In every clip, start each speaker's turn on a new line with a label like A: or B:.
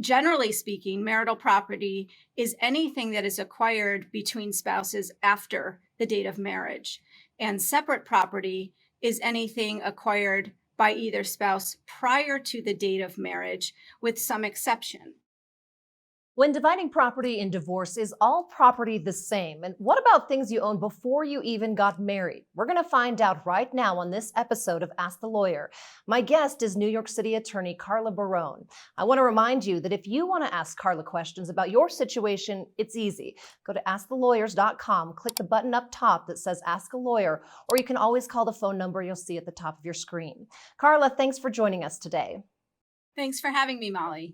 A: Generally speaking, marital property is anything that is acquired between spouses after the date of marriage, and separate property is anything acquired by either spouse prior to the date of marriage, with some exception.
B: When dividing property in divorce, is all property the same? And what about things you owned before you even got married? We're going to find out right now on this episode of Ask the Lawyer. My guest is New York City attorney Carla Barone. I want to remind you that if you want to ask Carla questions about your situation, it's easy. Go to askthelawyers.com, click the button up top that says Ask a Lawyer, or you can always call the phone number you'll see at the top of your screen. Carla, thanks for joining us today.
A: Thanks for having me, Molly.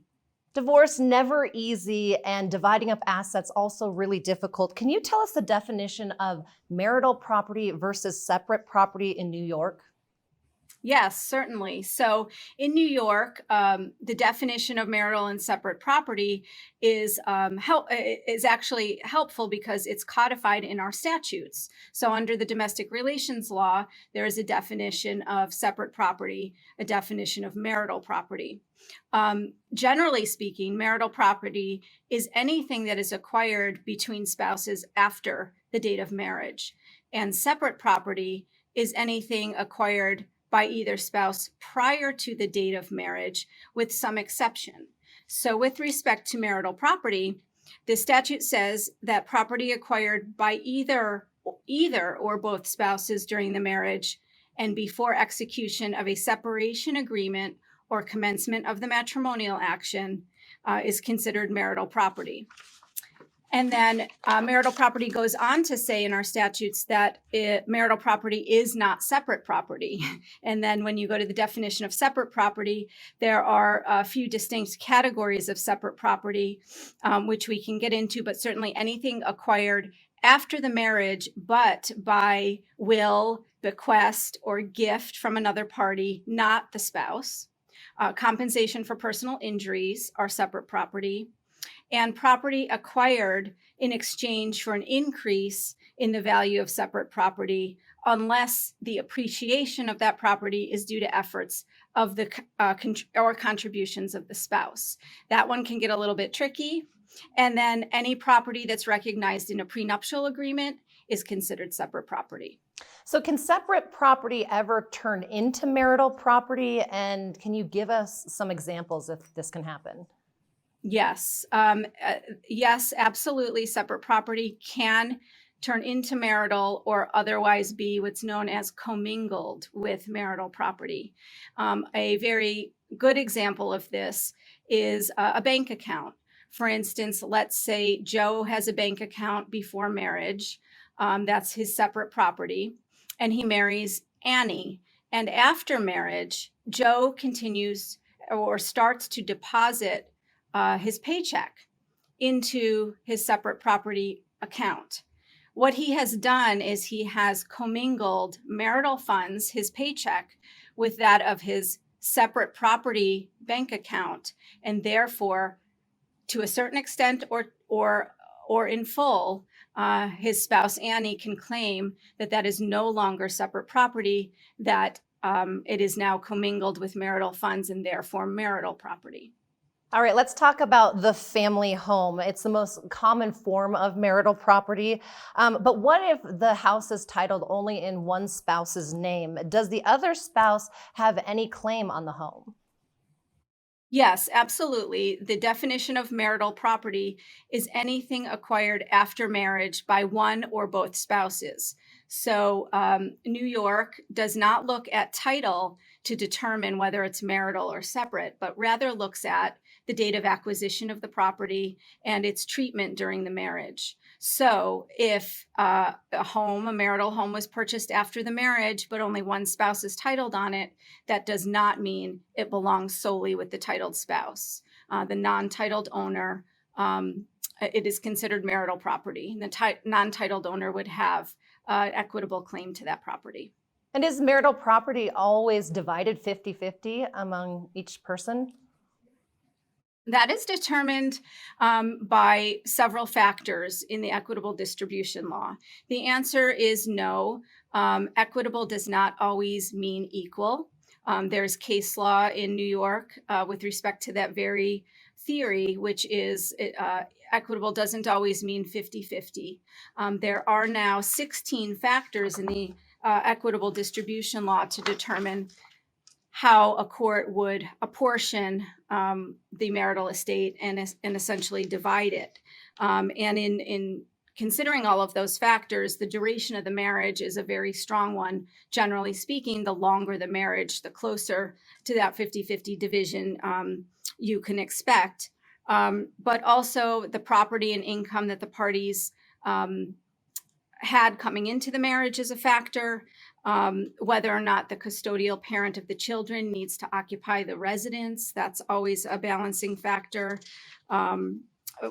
B: Divorce, never easy, and dividing up assets also really difficult. Can you tell us the definition of marital property versus separate property in New York?
A: Yes, certainly. So in New York, the definition of marital and separate property is actually helpful because it's codified in our statutes. So under the domestic relations law, there is a definition of separate property, a definition of marital property. Generally speaking, marital property is anything that is acquired between spouses after the date of marriage, and separate property is anything acquired by either spouse prior to the date of marriage, with some exception. So with respect to marital property, the statute says that property acquired by either or both spouses during the marriage and before execution of a separation agreement or commencement of the matrimonial action is considered marital property. And then marital property goes on to say in our statutes that marital property is not separate property. And then when you go to the definition of separate property, there are a few distinct categories of separate property, which we can get into, but certainly anything acquired after the marriage, but by will, bequest, or gift from another party, not the spouse. Compensation for personal injuries are separate property. And property acquired in exchange for an increase in the value of separate property, unless the appreciation of that property is due to efforts of the or contributions of the spouse. That one can get a little bit tricky. And then any property that's recognized in a prenuptial agreement is considered separate property.
B: So can separate property ever turn into marital property? And can you give us some examples if this can happen?
A: Yes. Yes, absolutely. Separate property can turn into marital or otherwise be what's known as commingled with marital property. A very good example of this is a bank account. For instance, let's say Joe has a bank account before marriage. That's his separate property. And he marries Annie. And after marriage, Joe continues or starts to deposit his paycheck into his separate property account. What he has done is he has commingled marital funds, his paycheck, with that of his separate property bank account, and therefore, to a certain extent or in full, his spouse Annie can claim that that is no longer separate property, that it is now commingled with marital funds and therefore marital property.
B: All right, let's talk about the family home. It's the most common form of marital property. But what if the house is titled only in one spouse's name? Does the other spouse have any claim on the home?
A: Yes, absolutely. The definition of marital property is anything acquired after marriage by one or both spouses. So New York does not look at title to determine whether it's marital or separate, but rather looks at the date of acquisition of the property and its treatment during the marriage. So if a marital home was purchased after the marriage, but only one spouse is titled on it, that does not mean it belongs solely with the titled spouse. The non-titled owner, it is considered marital property. The non-titled owner would have equitable claim to that property.
B: And is marital property always divided 50-50 among each person?
A: That is determined by several factors in the equitable distribution law. The answer is no. Equitable does not always mean equal. There's case law in New York with respect to that very theory, which is equitable doesn't always mean 50-50. There are now 16 factors in the equitable distribution law to determine how a court would apportion the marital estate and essentially divide it. And in considering all of those factors, the duration of the marriage is a very strong one. Generally speaking, the longer the marriage, the closer to that 50-50 division you can expect. But also the property and income that the parties had coming into the marriage is a factor. Whether or not the custodial parent of the children needs to occupy the residence, that's always a balancing factor.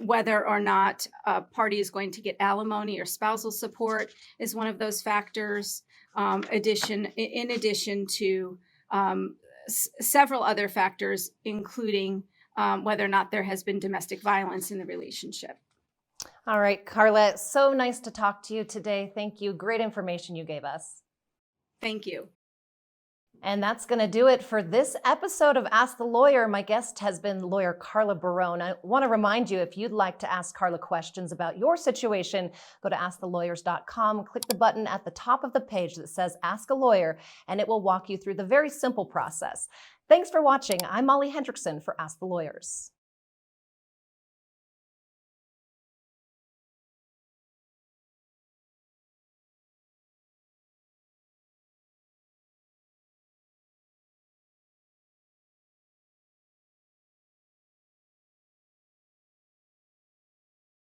A: Whether or not a party is going to get alimony or spousal support is one of those factors. In addition to several other factors, including whether or not there has been domestic violence in the relationship.
B: All right, Carla, so nice to talk to you today. Thank you. Great information you gave us.
A: Thank you.
B: And that's going to do it for this episode of Ask the Lawyer. My guest has been lawyer Carla Barone. I want to remind you, if you'd like to ask Carla questions about your situation, go to askthelawyer.com, click the button at the top of the page that says Ask a Lawyer, and it will walk you through the very simple process. Thanks for watching. I'm Molly Hendrickson for Ask the Lawyers.